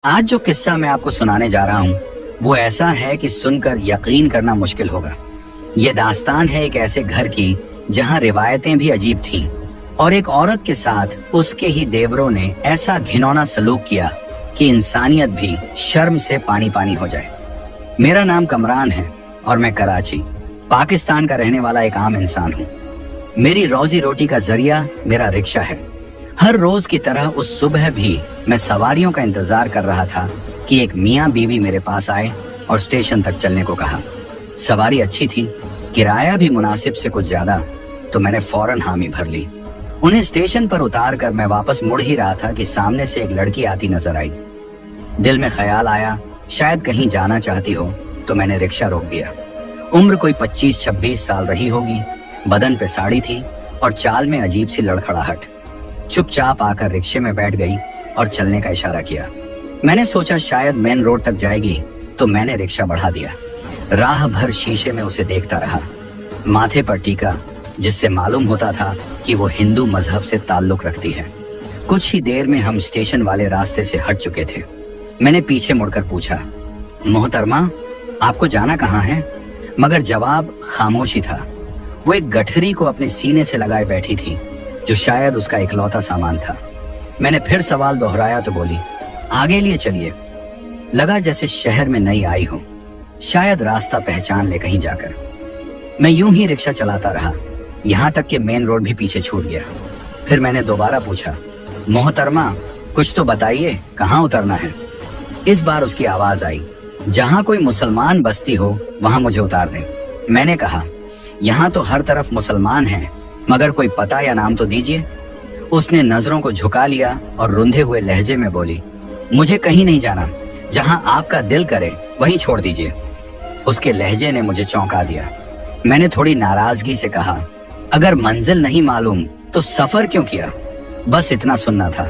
आज जो किस्सा मैं आपको सुनाने जा रहा हूँ वो ऐसा है कि सुनकर यकीन करना मुश्किल होगा। ये दास्तान है एक ऐसे घर की जहाँ रिवायतें भी अजीब थीं और एक औरत के साथ उसके ही देवरों ने ऐसा घिनौना सलूक किया कि इंसानियत भी शर्म से पानी पानी हो जाए। मेरा नाम कमरान है और मैं कराची, पाकिस्तान का रहने वाला एक आम इंसान हूँ। मेरी रोजी रोटी का जरिया मेरा रिक्शा है। हर रोज की तरह उस सुबह भी मैं सवारियों का इंतजार कर रहा था कि एक मियाँ बीवी मेरे पास आए और स्टेशन तक चलने को कहा। सवारी अच्छी थी, किराया भी मुनासिब से कुछ ज्यादा, तो मैंने फौरन हामी भर ली। उन्हें स्टेशन पर उतार कर मैं वापस मुड़ ही रहा था कि सामने से एक लड़की आती नजर आई। दिल में ख्याल आया शायद कहीं जाना चाहती हो, तो मैंने रिक्शा रोक दिया। उम्र कोई 25-26 साल रही होगी, बदन पे साड़ी थी और चाल में अजीब सी लड़खड़ाहट। चुपचाप आकर रिक्शे में बैठ गई और चलने का इशारा किया। मैंने सोचा शायद मेन रोड तक जाएगी, तो मैंने रिक्शा बढ़ा दिया। राह भर शीशे में उसे देखता रहा। माथे पर टीका, जिससे मालूम होता था कि वो हिंदू मजहब से ताल्लुक रखती है। कुछ ही देर में हम स्टेशन वाले रास्ते से हट चुके थे। मैंने पीछे मुड़कर पूछा, मोहतरमा आपको जाना कहाँ है? मगर जवाब खामोशी था। वो एक गठरी को अपने सीने से लगाए बैठी थी, जो शायद उसका इकलौता सामान था। मैंने फिर सवाल दोहराया तो बोली, आगे लिए चलिए। लगा जैसे शहर में नई आई हो, शायद रास्ता पहचान ले कहीं जाकर। मैं यूं ही रिक्शा चलाता रहा, यहाँ तक कि मेन रोड भी पीछे छूट गया। फिर मैंने दोबारा पूछा, मोहतरमा कुछ तो बताइए, कहाँ उतरना है? इस बार उसकी आवाज आई, जहाँ कोई मुसलमान बस्ती हो वहां मुझे उतार दें। मैंने कहा, यहाँ तो हर तरफ मुसलमान हैं, मगर कोई पता या नाम तो दीजिए। उसने नजरों को झुका लिया और रुंधे हुए लहजे में बोली, मुझे कहीं नहीं जाना, जहां आपका दिल करे वहीं छोड़ दीजिए। उसके लहजे ने मुझे चौंका दिया। मैंने थोड़ी नाराजगी से कहा, अगर मंजिल नहीं मालूम तो सफर क्यों किया? बस इतना सुनना था।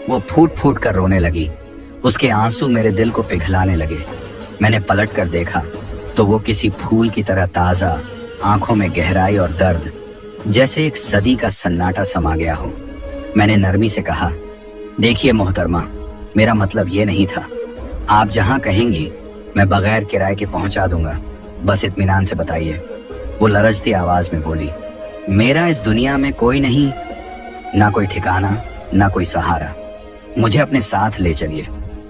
वो फूट फूट कर रोने लगी। उसके आंसू मेरे दिल को पिघलाने लगे। मैंने पलट कर देखा तो वो किसी फूल की तरह ताजा, आंखों में गहराई और दर्द, जैसे एक सदी का सन्नाटा समा गया हो। मैंने नरमी से कहा, देखिए मोहतरमा, मेरा मतलब ये नहीं था। आप जहां कहेंगी मैं बगैर किराए के पहुंचा दूंगा, बस इत्मीनान से बताइए। वो लरजती आवाज में बोली, मेरा इस दुनिया में कोई नहीं, ना कोई ठिकाना, ना कोई सहारा। मुझे अपने साथ ले चलिए,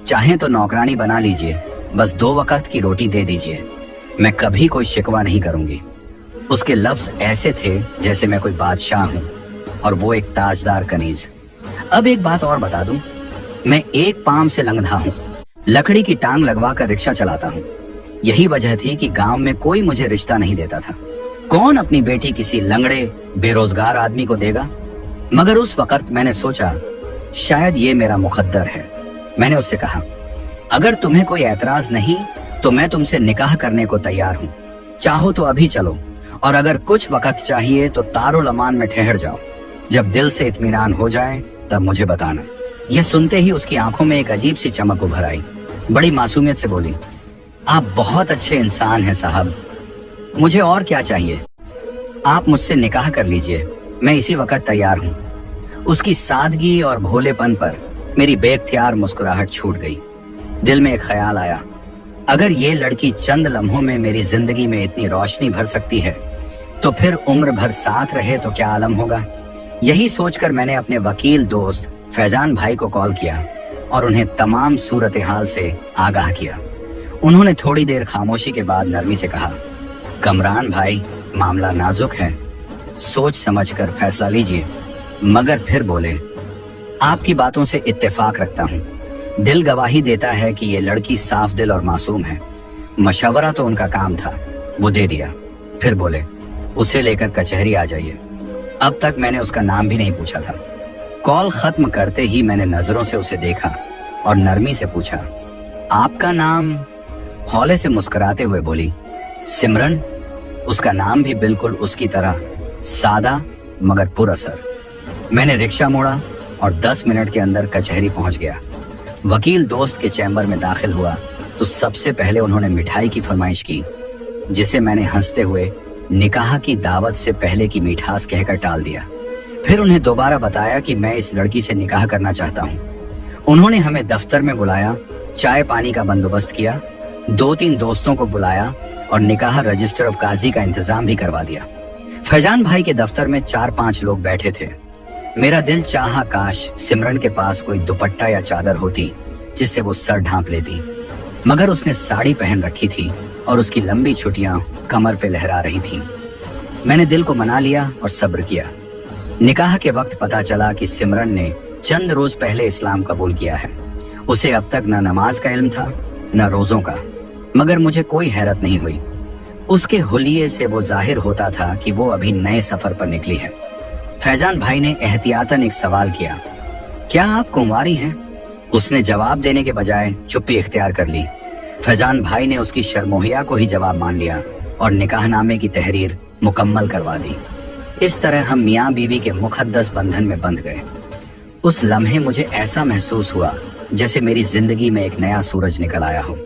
चाहें तो नौकरानी बना लीजिए, बस 2 वक्त की रोटी दे दीजिए। मैं कभी कोई शिकवा नहीं करूंगी। उसके लफ्ज ऐसे थे जैसे मैं कोई बादशाह हूं और वो एक ताजदार कनीज। अब एक बात और बता दूं, मैं एक पांव से लंगड़ा हूं, लकड़ी की टांग लगवा कर रिक्शा चलाता हूं। यही वजह थी कि गांव में कोई मुझे रिश्ता नहीं देता था। कौन अपनी बेटी किसी लंगड़े बेरोजगार आदमी को देगा? मगर उस वक्त मैंने सोचा शायद ये मेरा मुकद्दर है। मैंने उससे कहा, अगर तुम्हें कोई एतराज नहीं तो मैं तुमसे निकाह करने को तैयार हूँ। चाहो तो अभी चलो, और अगर कुछ वक्त चाहिए तो तारुल अमान में ठहर जाओ। जब दिल से इत्मीनान हो जाए तब मुझे बताना। ये सुनते ही उसकी आंखों में एक अजीब सी चमक उभर आई। बड़ी मासूमियत से बोली, आप बहुत अच्छे इंसान हैं साहब, मुझे और क्या चाहिए? आप मुझसे निकाह कर लीजिए, मैं इसी वक्त तैयार हूँ। उसकी सादगी और भोलेपन पर मेरी बेख्तियार मुस्कुराहट छूट गई। दिल में एक ख्याल आया, अगर ये लड़की चंद लम्हों में मेरी जिंदगी में इतनी रोशनी भर सकती है तो फिर उम्र भर साथ रहे तो क्या आलम होगा। यही सोचकर मैंने अपने वकील दोस्त फैजान भाई को कॉल किया और उन्हें तमाम सूरत हाल से आगाह किया। उन्होंने थोड़ी देर खामोशी के बाद नरमी से कहा, कमरान भाई, मामला नाजुक है, सोच समझकर फैसला लीजिए। मगर फिर बोले, आपकी बातों से इत्तेफाक रखता हूँ। दिल गवाही देता है कि ये लड़की साफ दिल और मासूम है। मशवरा तो उनका काम था, वो दे दिया। फिर बोले, उसे लेकर कचहरी आ जाइए। अब तक मैंने उसका नाम भी नहीं पूछा था। कॉल खत्म करते ही मैंने नजरों से उसे देखा और नरमी से पूछा, आपका नाम? हौले से मुस्कुराते हुए बोली, सिमरन। उसका नाम भी बिल्कुल उसकी तरह सादा मगर पुरअसर। मैंने रिक्शा मोड़ा और 10 मिनट के अंदर कचहरी पहुंच गया। वकील दोस्त के चैम्बर में दाखिल हुआ तो सबसे पहले उन्होंने मिठाई की फरमाइश की, जिसे मैंने हंसते हुए निकाह की दावत से पहले की मिठास कहकर टाल दिया। फिर उन्हें दोबारा बताया कि मैं इस लड़की से निकाह करना चाहता हूँ। उन्होंने हमें दफ्तर में बुलाया चाय पानी का बंदोबस्त किया, 2-3 दोस्तों को बुलाया और निकाह रजिस्टर ऑफ काजी का इंतजाम भी करवा दिया। फैजान भाई के दफ्तर में 4-5 लोग बैठे थे। मेरा दिल चाहा काश सिमरन के पास कोई दुपट्टा या चादर होती जिससे वो सर ढांप लेती, मगर उसने साड़ी पहन रखी थी और उसकी लंबी छुट्टियां कमर पे लहरा रही थीं। मैंने दिल को मना लिया और सब्र किया। निकाह के वक्त पता चला कि सिमरन ने चंद रोज पहले इस्लाम कबूल किया है। उसे अब तक न नमाज का इल्म था न रोजों का, मगर मुझे कोई हैरत नहीं हुई। उसके हुलिये से वो जाहिर होता था कि वो अभी नए सफर पर निकली है। फैजान भाई ने एहतियातन एक सवाल किया, क्या आप कुंवारी हैं? उसने जवाब देने के बजाय चुप्पी इख्तियार कर ली। फैजान भाई ने उसकी शर्मोहिया को ही जवाब मान लिया और निकाहनामे की तहरीर मुकम्मल करवा दी। इस तरह हम मियाँ बीवी के मुकद्दस बंधन में बंध गए। उस लम्हे मुझे ऐसा महसूस हुआ जैसे मेरी जिंदगी में एक नया सूरज निकल आया हो।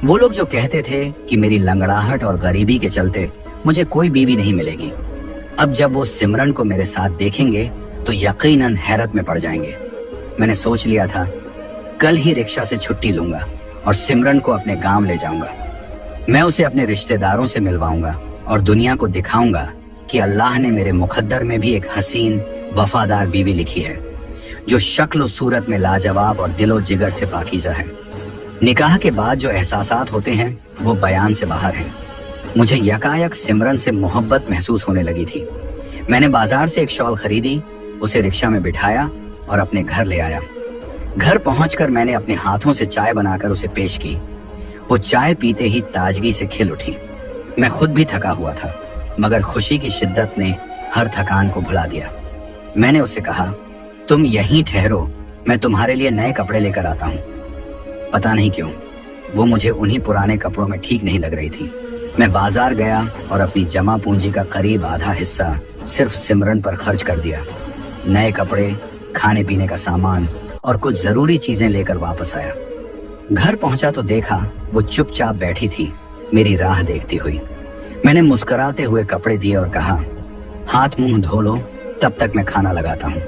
वो लोग जो कहते थे कि मेरी लंगड़ाहट और गरीबी के चलते मुझे कोई बीवी नहीं मिलेगी, अब जब वो सिमरन को मेरे साथ देखेंगे तो यकीनन हैरत में पड़ जाएंगे। मैंने सोच लिया था कल ही रिक्शा से छुट्टी लूंगा और सिमरन को अपने गांव ले जाऊंगा। मैं उसे अपने रिश्तेदारों से मिलवाऊंगा और दुनिया को दिखाऊंगा कि अल्लाह ने मेरे मुकद्दर में भी एक हसीन वफादार बीवी लिखी है जो शक्ल और सूरत में लाजवाब और दिलो जिगर से पाकीज़ा है। निकाह के बाद जो एहसासात होते हैं वो बयान से बाहर हैं। मुझे यकायक सिमरन से मोहब्बत महसूस होने लगी थी। मैंने बाजार से एक शॉल खरीदी, उसे रिक्शा में बिठाया और अपने घर ले आया। घर पहुंचकर मैंने अपने हाथों से चाय बनाकर उसे पेश की। वो चाय पीते ही ताजगी से खिल उठी। मैं खुद भी थका हुआ था, मगर खुशी की शिद्दत ने हर थकान को भुला दिया। मैंने उससे कहा, तुम यहीं ठहरो, मैं तुम्हारे लिए नए कपड़े लेकर आता हूँ। पता नहीं क्यों वो मुझे उन्हीं पुराने कपड़ों में ठीक नहीं लग रही थी। मैं बाजार गया और अपनी जमा पूंजी का करीब आधा हिस्सा सिर्फ सिमरन पर खर्च कर दिया। नए कपड़े, खाने पीने का सामान और कुछ जरूरी चीजें लेकर वापस आया। घर पहुंचा तो देखा वो चुपचाप बैठी थी, मेरी राह देखती हुई। मैंने मुस्कुराते हुए कपड़े दिए और कहा, हाथ मुंह धो लो, तब तक मैं खाना लगाता हूँ।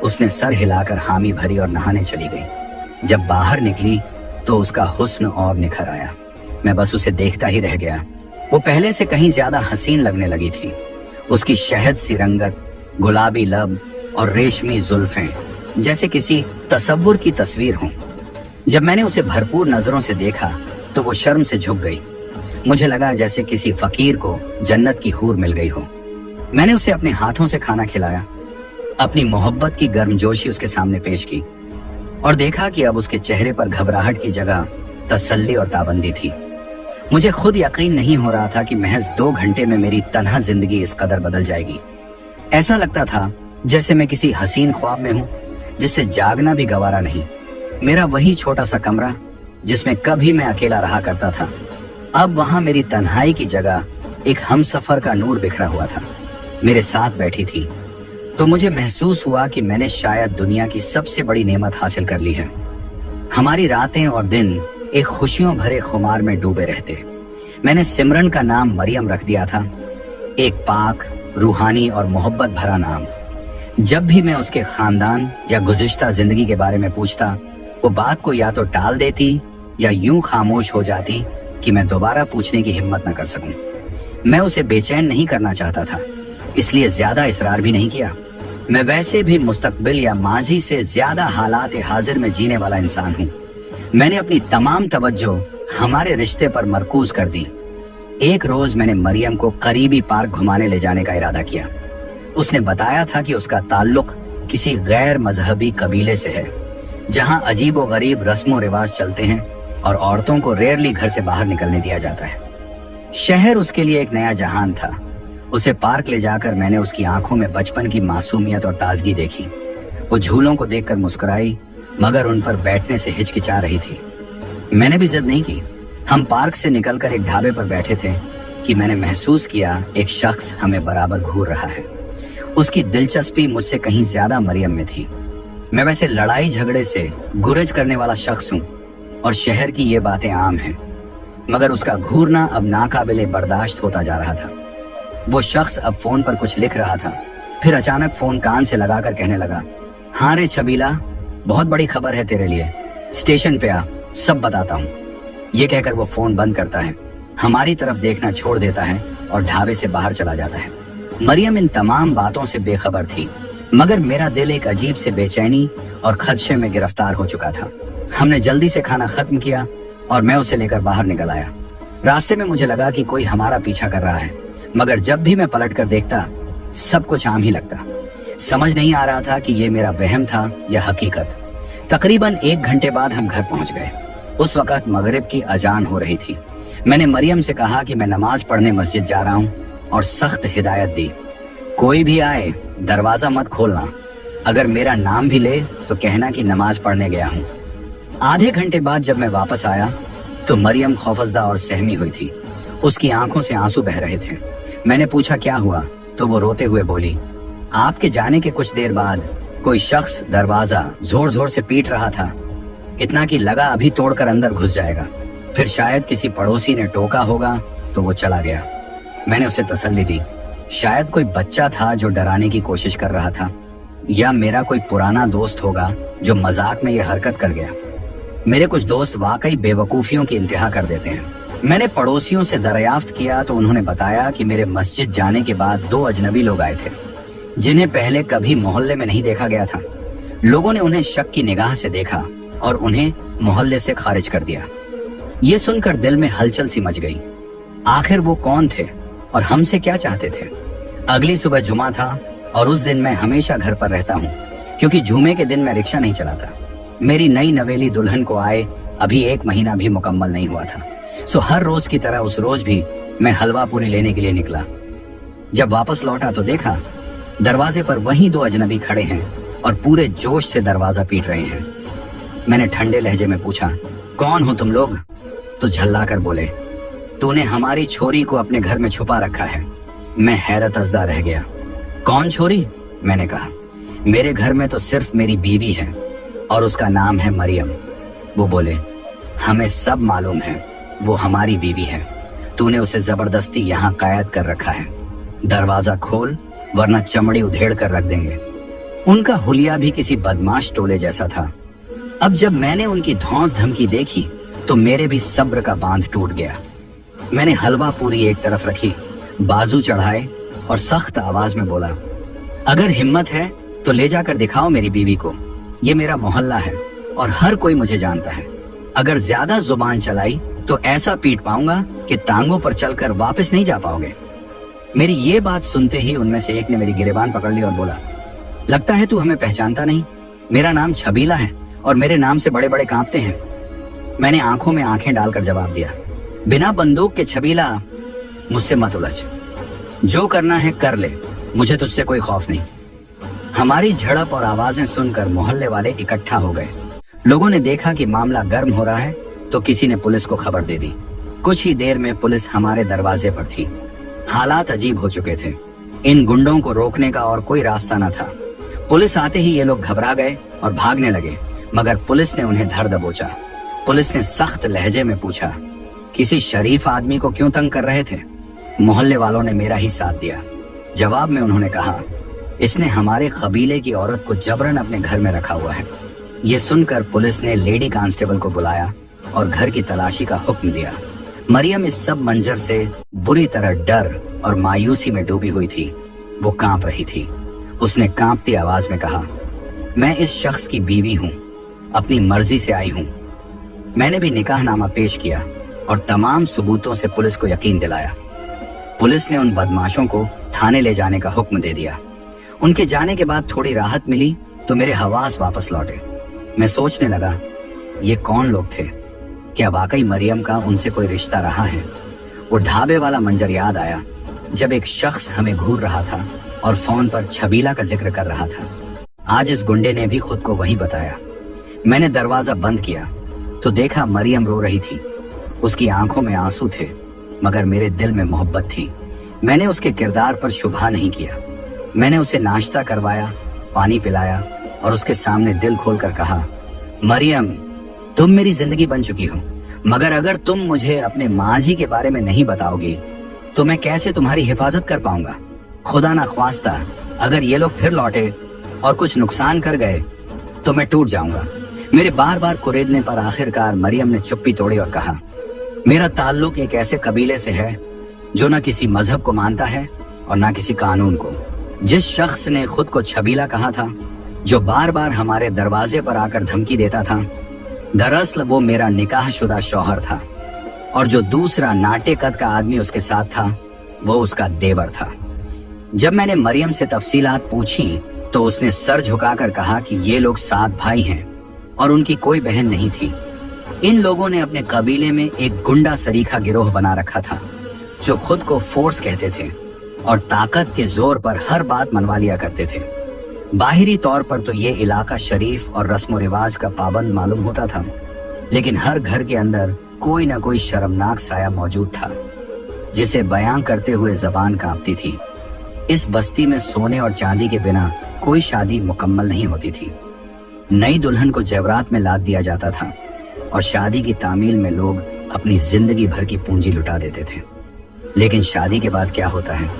उसने सर हिलाकर हामी भरी और नहाने चली गई। जब बाहर निकली तो उसका हुस्न और निखर आया। मैं बस उसे देखता ही रह गया। वो पहले से कहीं ज्यादा हसीन लगने लगी थी। उसकी शहद सी रंगत, गुलाबी लब और रेशमी जुल्फें जैसे किसी तसव्वुर की तस्वीर हों। जब मैंने उसे भरपूर नजरों से देखा तो वो शर्म से झुक गई। मुझे लगा जैसे किसी फकीर को जन्नत की हूर मिल गई हो। मैंने उसे अपने हाथों से खाना खिलाया, अपनी मोहब्बत की गर्मजोशी उसके सामने पेश की और देखा कि अब उसके चेहरे पर घबराहट की जगह तसल्ली और ताबंदी थी। मुझे खुद यकीन नहीं हो रहा था कि महज 2 घंटे में मेरी तन्हा जिंदगी इस कदर बदल जाएगी। ऐसा लगता था जैसे मैं किसी हसीन ख्वाब में हूं जिससे जागना भी गवारा नहीं। मेरा वही छोटा सा कमरा जिसमें कभी मैं अकेला रहा करता था, अब वहां मेरी तन्हाई की जगह एक हमसफर का नूर बिखरा हुआ था। मेरे साथ बैठी थी तो मुझे महसूस हुआ कि मैंने शायद दुनिया की सबसे बड़ी नेमत हासिल कर ली है। हमारी रातें और दिन एक खुशियों भरे खुमार में डूबे रहते। मैंने सिमरन का नाम मरियम रख दिया था, एक पाक, रूहानी और मोहब्बत भरा नाम। जब भी मैं उसके खानदान या गुज़िश्ता जिंदगी के बारे में पूछता, वो बात को या तो टाल देती या यूं खामोश हो जाती कि मैं दोबारा पूछने की हिम्मत न कर सकूं। मैं उसे बेचैन नहीं करना चाहता था, इसलिए ज्यादा इसरार भी नहीं किया। मैं वैसे भी मुस्तकबिल या माजी से ज्यादा हालात हाजिर में जीने वाला इंसान हूँ। मैंने अपनी तमाम तवज्जो हमारे रिश्ते पर मरकूज कर दी। एक रोज मैंने मरियम को करीबी पार्क घुमाने ले जाने का इरादा किया। उसने बताया था कि उसका ताल्लुक किसी गैर मजहबी कबीले से है, जहाँ अजीब व गरीब रस्मों रिवाज चलते हैं और औरतों को रेयरली घर से बाहर निकलने दिया जाता है। शहर उसके लिए एक नया जहान था। उसे पार्क ले जाकर मैंने उसकी आंखों में बचपन की मासूमियत और ताजगी देखी। वो झूलों को देखकर मुस्कुराई, मगर उन पर बैठने से हिचकिचा रही थी। मैंने भी जिद नहीं की। हम पार्क से निकलकर एक ढाबे पर बैठे थे कि मैंने महसूस किया एक शख्स हमें बराबर घूर रहा है। उसकी दिलचस्पी मुझसे कहीं ज्यादा मरियम में थी। मैं वैसे लड़ाई झगड़े से गुरेज करने वाला शख्स हूँ और शहर की ये बातें आम हैं, मगर उसका घूरना अब नाकाबिले बर्दाश्त होता जा रहा था। वो शख्स अब फोन पर कुछ लिख रहा था, फिर अचानक फोन कान से लगाकर कहने लगा, हाँ रे छबीला, बहुत बड़ी खबर है तेरे लिए। स्टेशन पे आ, सब बताता हूँ। ये कहकर वो फोन बंद करता है, हमारी तरफ देखना छोड़ देता है और ढाबे से बाहर चला जाता है। मरियम इन तमाम बातों से बेखबर थी, मगर मेरा दिल एक अजीब से बेचैनी और खदशे में गिरफ्तार हो चुका था। हमने जल्दी से खाना खत्म किया और मैं उसे लेकर बाहर निकल आया। रास्ते में मुझे लगा कि कोई हमारा पीछा कर रहा है, मगर जब भी मैं पलट कर देखता सब कुछ आम ही लगता। समझ नहीं आ रहा था कि ये मेरा वहम था या हकीकत। तकरीबन 1 घंटे बाद हम घर पहुंच गए। उस वक्त मगरिब की अजान हो रही थी। मैंने मरियम से कहा कि मैं नमाज पढ़ने मस्जिद जा रहा हूँ और सख्त हिदायत दी, कोई भी आए दरवाजा मत खोलना, अगर मेरा नाम भी ले तो कहना कि नमाज पढ़ने गया हूँ। आधे घंटे बाद जब मैं वापस आया तो मरियम खौफजदा और सहमी हुई थी। उसकी आंखों से आंसू बह रहे थे। मैंने पूछा क्या हुआ, तो वो रोते हुए बोली, आपके जाने के कुछ देर बाद कोई शख्स दरवाजा जोर जोर से पीट रहा था, इतना कि लगा अभी तोड़कर अंदर घुस जाएगा। फिर शायद किसी पड़ोसी ने टोका होगा तो वो चला गया। मैंने उसे तसल्ली दी, शायद कोई बच्चा था जो डराने की कोशिश कर रहा था, या मेरा कोई पुराना दोस्त होगा जो मजाक में ये हरकत कर गया। मेरे कुछ दोस्त वाकई बेवकूफियों की इंतहा कर देते हैं। मैंने पड़ोसियों से दरियाफ्त किया तो उन्होंने बताया कि मेरे मस्जिद जाने के बाद 2 अजनबी लोग आए थे, जिन्हें पहले कभी मोहल्ले में नहीं देखा गया था। लोगों ने उन्हें शक की निगाह से देखा और उन्हें मोहल्ले से खारिज कर दिया। ये सुनकर दिल में हलचल सी मच गई। आखिर वो कौन थे और हमसे क्या चाहते थे? अगली सुबह जुमा था और उस दिन मैं हमेशा घर पर रहता हूँ, क्योंकि जुमे के दिन मैं रिक्शा नहीं चलाता। मेरी नई नवेली दुल्हन को आए अभी 1 महीना भी मुकम्मल नहीं हुआ था। सो हर रोज की तरह उस रोज भी मैं हलवा पूरी लेने के लिए निकला। जब वापस लौटा तो देखा दरवाजे पर वही 2 अजनबी खड़े हैं और पूरे जोश से दरवाजा पीट रहे हैं। मैंने ठंडे लहजे में पूछा, कौन हो तुम लोग? तो झल्लाकर बोले, तूने हमारी छोरी को अपने घर में छुपा रखा है। मैं हैरत अज़दा रह गया। कौन छोरी? मैंने कहा, मेरे घर में तो सिर्फ मेरी बीवी है और उसका नाम है मरियम। वो बोले, हमें सब मालूम है, वो हमारी बीवी है। तूने उसे जबरदस्ती यहाँ कैद कर रखा है। दरवाजा खोल वरना चमड़ी उधेड़ कर रख देंगे। उनका हुलिया भी किसी बदमाश टोले जैसा था। अब जब मैंने उनकी धौंस धमकी देखी तो मेरे भी सब्र का बांध टूट गया। मैंने हलवा पूरी एक तरफ रखी, बाजू चढ़ाए और सख्त आवाज में बोला, अगर हिम्मत है तो ले जाकर दिखाओ मेरी बीवी को। ये मेरा मोहल्ला है और हर कोई मुझे जानता है। अगर ज्यादा जुबान चलाई तो ऐसा पीट पाऊंगा कि टांगों पर चलकर वापस नहीं जा पाओगे। मेरी ये बात सुनते ही उनमें से एक ने मेरी गिरेबान पकड़ ली और बोला, लगता है तू हमें पहचानता नहीं। मेरा नाम छबीला है और मेरे नाम से बड़े बड़े कांपते हैं। मैंने आंखों में आंखें डालकर जवाब दिया, बिना बंदूक के छबीला, मुझसे मत उलझ। जो करना है कर ले, मुझे तुझसे कोई खौफ नहीं। हमारी झड़प और आवाजें सुनकर मोहल्ले वाले इकट्ठा हो गए। लोगों ने देखा कि मामला गर्म हो रहा है तो किसी ने पुलिस को खबर दे दी। कुछ ही देर में पुलिस हमारे दरवाजे पर थी। हालात अजीब हो चुके थे। इन गुंडों को रोकने का और कोई रास्ता न था। पुलिस आते ही ये लोग घबरा गए और भागने लगे, मगर पुलिस ने उन्हें धर दबोचा। पुलिस ने सख्त लहजे में पूछा, किसी शरीफ आदमी को क्यों तंग कर रहे थे? मोहल्ले वालों ने मेरा ही साथ दिया। जवाब में उन्होंने कहा, इसने हमारे कबीले की औरत को जबरन अपने घर में रखा हुआ है। ये सुनकर पुलिस ने लेडी कांस्टेबल को बुलाया और घर की तलाशी का हुक्म दिया। मरियम इस सब मंजर से बुरी तरह डर और मायूसी में डूबी हुई थी। वो कांप रही थी। उसने कांपती आवाज में कहा, मैं इस शख्स की बीवी हूँ, अपनी मर्जी से आई हूँ। मैंने भी निकाहनामा पेश किया और तमाम सबूतों से पुलिस को यकीन दिलाया। पुलिस ने उन बदमाशों को थाने ले जाने का हुक्म दे दिया। उनके जाने के बाद थोड़ी राहत मिली तो मेरे हवास वापस लौटे। मैं सोचने लगा, ये कौन लोग थे? क्या वाकई मरियम का उनसे कोई रिश्ता रहा है? वो ढाबे वाला मंजर याद आया जब एक शख्स हमें घूर रहा था और फोन पर छबीला का जिक्र कर रहा था। आज इस गुंडे ने भी खुद को वही बताया। मैंने दरवाजा बंद किया तो देखा मरियम रो रही थी। उसकी आंखों में आंसू थे, मगर मेरे दिल में मोहब्बत थी। मैंने उसके किरदार पर शुबहा नहीं किया। मैंने उसे नाश्ता करवाया, पानी पिलाया और उसके सामने दिल खोलकर कहा, मरियम, तुम मेरी जिंदगी बन चुकी हो, मगर अगर तुम मुझे अपने माजी के बारे में नहीं बताओगी तो मैं कैसे तुम्हारी हिफाजत कर पाऊंगा? खुदा ना ख्वास्ता अगर ये लोग फिर लौटे और कुछ नुकसान कर गए तो मैं टूट जाऊंगा। मेरे बार बार कुरेदने पर आखिरकार मरियम ने चुप्पी तोड़ी और कहा, मेरा ताल्लुक एक ऐसे कबीले से है जो न किसी मजहब को मानता है और न किसी कानून को। जिस शख्स ने खुद को छबीला कहा था, जो बार बार हमारे दरवाजे पर आकर धमकी देता था, दरअसल वो मेरा निकाह शुदा शौहर था, और जो दूसरा नाटे कद का आदमी उसके साथ था, वो उसका देवर था। जब मैंने मरियम से तफसीलात पूछी तो उसने सर झुकाकर कहा कि ये लोग 7 भाई हैं और उनकी कोई बहन नहीं थी। इन लोगों ने अपने कबीले में एक गुंडा सरीखा गिरोह बना रखा था जो खुद को फोर्स कहते थे और ताकत के जोर पर हर बात मनवा लिया करते थे। बाहरी तौर पर तो ये इलाका शरीफ और रस्म रिवाज का पाबंद मालूम होता था, लेकिन हर घर के अंदर कोई ना कोई शर्मनाक साया मौजूद था जिसे बयां करते हुए जबान कांपती थी। इस बस्ती में सोने और चांदी के बिना कोई शादी मुकम्मल नहीं होती थी। नई दुल्हन को जेवरात में लाद दिया जाता था और शादी की तामील में लोग अपनी जिंदगी भर की पूंजी लुटा देते थे। लेकिन शादी के बाद क्या होता है,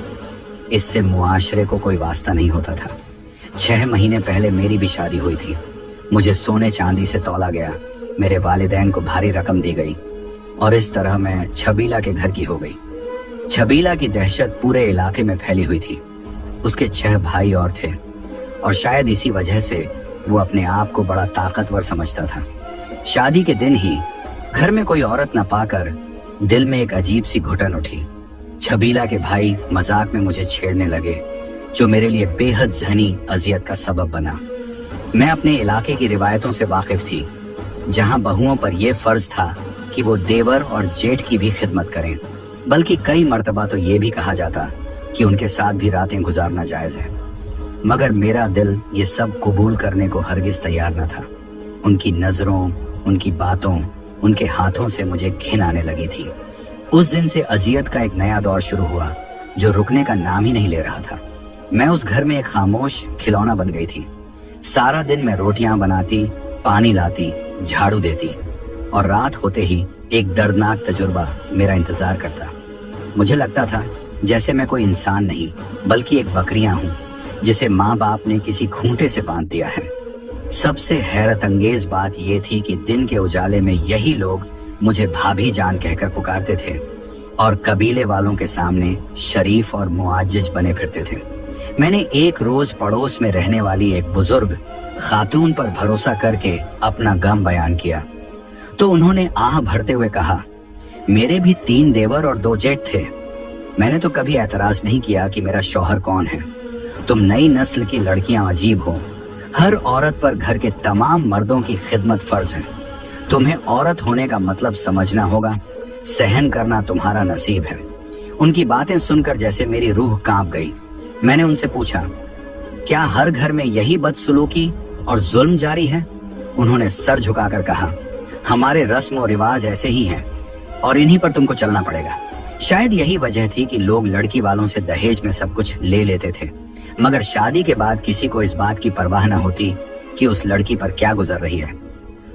इससे मुआशरे को कोई वास्ता नहीं होता था। 6 महीने पहले मेरी भी शादी हुई थी। मुझे सोने चांदी से तौला गया, मेरे वालिदैन को भारी रकम दी गई और इस तरह मैं छबीला के घर की हो गई। छबीला की दहशत पूरे इलाके में फैली हुई थी। उसके 6 भाई और थे और शायद इसी वजह से वो अपने आप को बड़ा ताकतवर समझता था। शादी के दिन ही घर में कोई औरत न पाकर दिल में एक अजीब सी घुटन उठी। छबीला के भाई मजाक में मुझे छेड़ने लगे, जो मेरे लिए बेहद ज़हनी अजियत का सबब बना। मैं अपने इलाके की रिवायतों से वाकिफ थी, जहां बहुओं पर यह फर्ज था कि वो देवर और जेठ की भी खिदमत करें, बल्कि कई मर्तबा तो ये भी कहा जाता कि उनके साथ भी रातें गुजारना जायज है। मगर मेरा दिल ये सब कबूल करने को हरगिज तैयार न था। उनकी नजरों, उनकी बातों, उनके हाथों से मुझे घिन आने लगी थी। उस दिन से अजियत का एक नया दौर शुरू हुआ जो रुकने का नाम ही नहीं ले रहा था। मैं उस घर में एक खामोश खिलौना बन गई थी। सारा दिन मैं रोटियां बनाती, पानी लाती, झाड़ू देती और रात होते ही एक दर्दनाक तजुर्बा मेरा इंतजार करता। मुझे लगता था जैसे मैं कोई इंसान नहीं बल्कि एक बकरियां हूँ जिसे माँ बाप ने किसी खूंटे से बांध दिया है। सबसे हैरत अंगेज बात यह थी कि दिन के उजाले में यही लोग मुझे भाभी जान कहकर पुकारते थे और कबीले वालों के सामने शरीफ और मुआज्जिज बने फिरते थे। मैंने एक रोज पड़ोस में रहने वाली एक बुजुर्ग खातून पर भरोसा करके अपना गम बयान किया तो उन्होंने आह भरते हुए कहा, मेरे भी 3 देवर और 2 जेठ थे। मैंने तो कभी एतराज नहीं किया कि मेरा शौहर कौन है। तुम नई नस्ल की लड़कियां अजीब हो। हर औरत पर घर के तमाम मर्दों की खिदमत फर्ज है। तुम्हें औरत होने का मतलब समझना होगा, सहन करना तुम्हारा नसीब है। उनकी बातें सुनकर जैसे मेरी रूह कांप गई। मैंने उनसे पूछा, क्या हर घर में यही बदसलूकी और जुल्म जारी है? उन्होंने सर झुकाकर कहा, हमारे रस्म और रिवाज ऐसे ही हैं और इन्हीं पर तुमको चलना पड़ेगा। शायद यही वजह थी कि लोग लड़की वालों से दहेज में सब कुछ ले लेते थे, मगर शादी के बाद किसी को इस बात की परवाह न होती कि उस लड़की पर क्या गुजर रही है।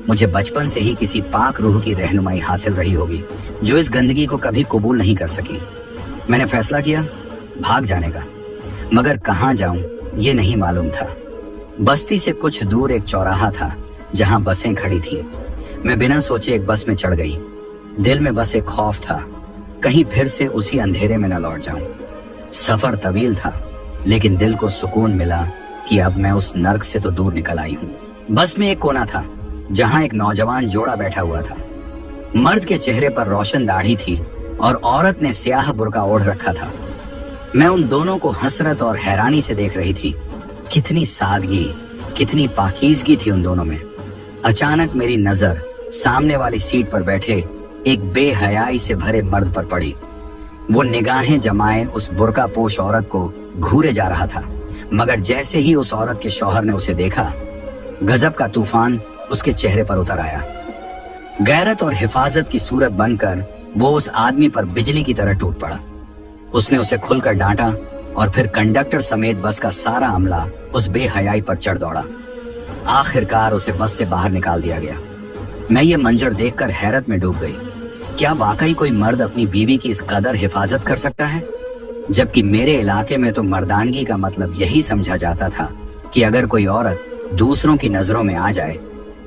मुझे बचपन से ही किसी पाक रूह की रहनुमाई हासिल रही होगी जो इस गंदगी को कभी कबूल नहीं कर सकी। मैंने फैसला किया भाग जाने का, मगर कहाँ जाऊं ये नहीं मालूम था। बस्ती से कुछ दूर एक चौराहा था जहां बसें खड़ी थीं। मैं बिना सोचे एक बस में चढ़ गई। दिल में बस एक खौफ था, कहीं फिर से उसी अंधेरे में न लौट जाऊं। सफर तवील था, लेकिन दिल को सुकून मिला कि अब मैं उस नर्क से तो दूर निकल आई हूँ। बस में एक कोना था जहां एक नौजवान जोड़ा बैठा हुआ था। मर्द के चेहरे पर रोशन दाढ़ी थी और औरत ने स्याह बुर्का ओढ़ रखा था। मैं उन दोनों को हसरत और हैरानी से देख रही थी। कितनी सादगी, कितनी पाकीज़गी थी उन दोनों में। अचानक मेरी नजर सामने वाली सीट पर बैठे एक बेहयाई से भरे मर्द पर पड़ी। वो निगाहें जमाए उस बुर्का पोश औरत को घूरे जा रहा था, मगर जैसे ही उस औरत के शौहर ने उसे देखा, गजब का तूफान उसके चेहरे पर उतर आया। गैरत और हिफाजत की सूरत बनकर वो उस आदमी पर बिजली की तरह टूट पड़ा। उसने उसे खुलकर डांटा और फिर कंडक्टर समेत बस का सारा अमला उस बेहयाई पर चढ़ दौड़ा। आखिरकार उसे बस से बाहर निकाल दिया गया। मैं ये मंजर देखकर हैरत में डूब गई। क्या वाकई कोई मर्द अपनी बीवी की इस कदर हिफाजत कर सकता है? जबकि मेरे इलाके में तो मर्दानगी का मतलब यही समझा जाता था कि अगर कोई औरत दूसरों की नजरों में आ जाए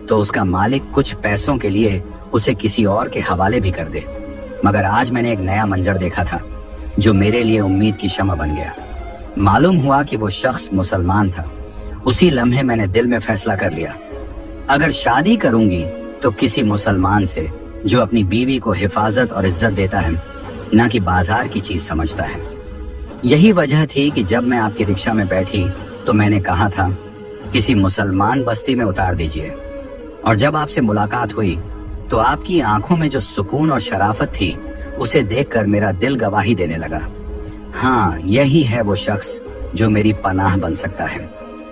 तो उसका मालिक कुछ पैसों के लिए उसे किसी और के हवाले भी कर दे। मगर आज मैंने एक नया मंजर देखा था जो मेरे लिए उम्मीद की शम्मा बन गया। मालूम हुआ कि वो शख्स मुसलमान था। उसी लम्हे मैंने दिल में फैसला कर लिया, अगर शादी करूंगी तो किसी मुसलमान से जो अपनी बीवी को हिफाजत और इज्जत देता है, ना कि बाजार की चीज समझता है। यही वजह थी कि जब मैं आपकी रिक्शा में बैठी तो मैंने कहा था किसी मुसलमान बस्ती में उतार दीजिए। और जब आपसे मुलाकात हुई तो आपकी आंखों में जो सुकून और शराफत थी उसे देखकर मेरा दिल गवाही देने लगा। हाँ, यही है वो शख्स जो मेरी पनाह बन सकता है।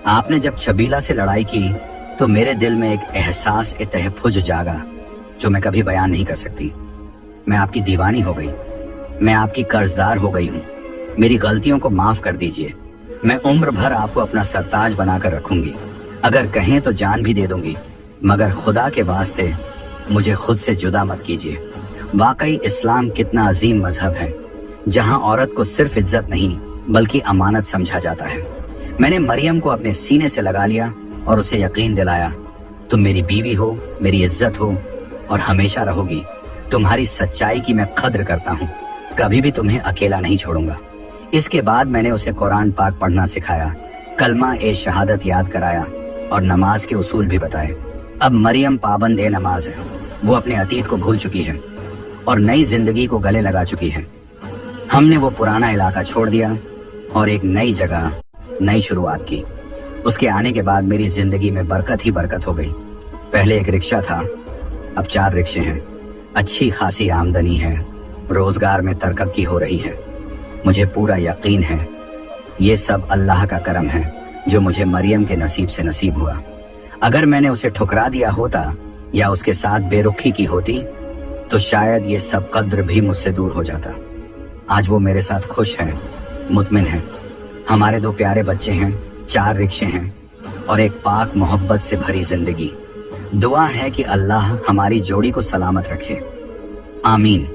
आपने जब छबीला से लड़ाई की तो मेरे दिल में एक एहसास तहफ़्फ़ुज़ जागा जो मैं कभी बयान नहीं कर सकती। मैं आपकी दीवानी हो गई, मैं आपकी कर्जदार हो गई हूँ। मेरी गलतियों को माफ कर दीजिए। मैं उम्र भर आपको अपना सरताज बनाकर रखूंगी। अगर कहें तो जान भी दे दूंगी, मगर खुदा के वास्ते मुझे खुद से जुदा मत कीजिए। वाकई इस्लाम कितना अजीम मजहब है जहाँ औरत को सिर्फ इज्जत नहीं बल्कि अमानत समझा जाता है। मैंने मरियम को अपने सीने से लगा लिया और उसे यकीन दिलाया, तुम मेरी बीवी हो, मेरी इज्जत हो और हमेशा रहोगी। तुम्हारी सच्चाई की मैं कद्र करता हूँ, कभी भी तुम्हें अकेला नहीं छोड़ूंगा। इसके बाद मैंने उसे कुरान पाक पढ़ना सिखाया, कलमा ए शहादत याद कराया और नमाज के उसूल भी बताए। अब मरियम पाबंद ए नमाज है। वो अपने अतीत को भूल चुकी है और नई जिंदगी को गले लगा चुकी है। हमने वो पुराना इलाका छोड़ दिया और एक नई जगह, नई शुरुआत की। उसके आने के बाद मेरी जिंदगी में बरकत ही बरकत हो गई। पहले एक रिक्शा था, अब 4 रिक्शे हैं। अच्छी खासी आमदनी है, रोजगार में तरक्की हो रही है। मुझे पूरा यकीन है ये सब अल्लाह का करम है जो मुझे मरियम के नसीब से नसीब हुआ। अगर मैंने उसे ठुकरा दिया होता या उसके साथ बेरुखी की होती तो शायद ये सब कद्र भी मुझसे दूर हो जाता। आज वो मेरे साथ खुश है, मुतमिन है। हमारे 2 प्यारे बच्चे हैं, 4 रिक्शे हैं और एक पाक मोहब्बत से भरी जिंदगी। दुआ है कि अल्लाह हमारी जोड़ी को सलामत रखे। आमीन।